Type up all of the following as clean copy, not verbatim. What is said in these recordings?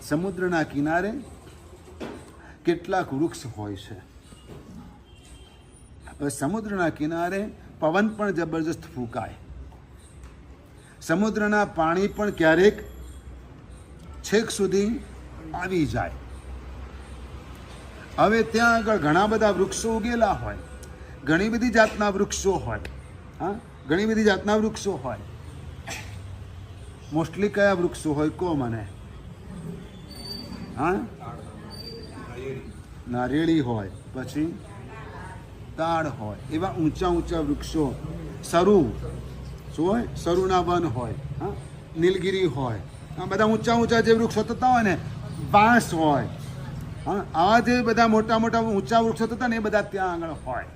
સમુદ્રના કિનારે કેટલાક વૃક્ષ હોય છે. હવે સમુદ્રના કિનારે પવન પણ જબરજસ્ત ફૂંકાય, સમુદ્રના પાણી પણ ક્યારેક છેક સુધી આવી જાય. હવે ત્યાં આગળ ઘણા બધા વૃક્ષો ઉગેલા હોય, ઘણી બધી જાતના વૃક્ષો હોય. હા, ઘણી બધી જાતના વૃક્ષો હોય. મોસ્ટલી કયા વૃક્ષો હોય કહો મને? હા, નારિયેળી હોય, પછી તાડ હોય, એવા ઊંચા ઊંચા વૃક્ષો. સરુ શું હોય? સરુના વન હોય. હા, નીલગિરી હોય. આ બધા ઊંચા ઊંચા જે વૃક્ષો થતા હોય ને, બાંસ હોય. હા, આવા જે બધા મોટા મોટા ઊંચા વૃક્ષો થતા ને એ બધા ત્યાં આગળ હોય.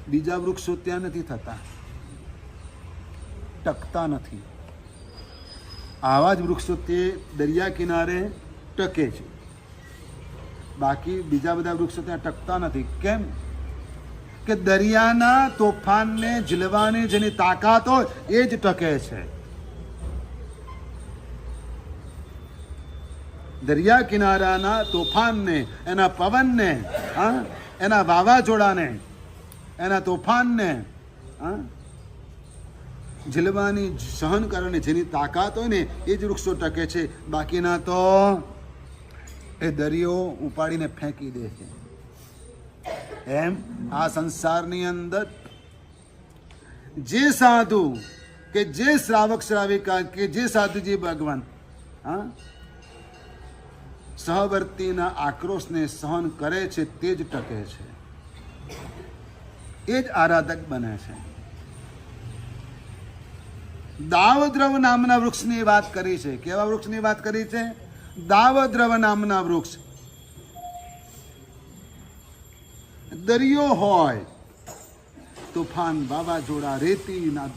બીજા વૃક્ષો ત્યાં નથી થતા, ટકતા નથી. આવા જ વૃક્ષો તે દરિયા કિનારે ટકે છે, બાકી બીજા બધા વૃક્ષો ત્યાં ટકતા નથી. કેમ? કે દરિયાના તોફાનને ઝીલવાની જેની તાકાત હોય એ જ ટકે છે. દરિયા કિનારાના તોફાનને, એના પવનને, હા, એના વાવાઝોડાને, એના તોફાનને ઝીલવાની, સહન કરવાની જેની તાકાત હોય ને એ જ વૃક્ષો ટકે છે. બાકીના તો એ દરિયો ઉપાડીને ફેંકી દે છે. એમ આ સંસારની અંદર જે સાધુ કે જે શ્રાવક શ્રાવિકા કે જે સાધુજી ભગવાન હા સહવર્તીના આક્રોશને સહન કરે છે તે જ ટકે છે, એ જ આરાધક બને છે. દાવદ્રવ નામના વૃક્ષની વાત કરી છે. કેવા વૃક્ષની વાત કરી છે? દાવદ્રવ નામના વૃક્ષ. દરિયો હોય, તોફાન, વાવાઝોડા, રેતીના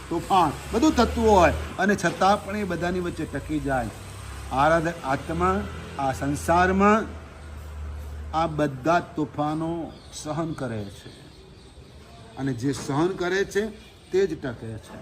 તોફાન બધું થતું હોય અને છતાં પણ એ બધાની વચ્ચે ટકી જાય. આરાધક આત્મા આ સંસારમાં આ બધા તોફાનો સહન કરે છે, અને જે સહન કરે છે તે જ ટકે છે.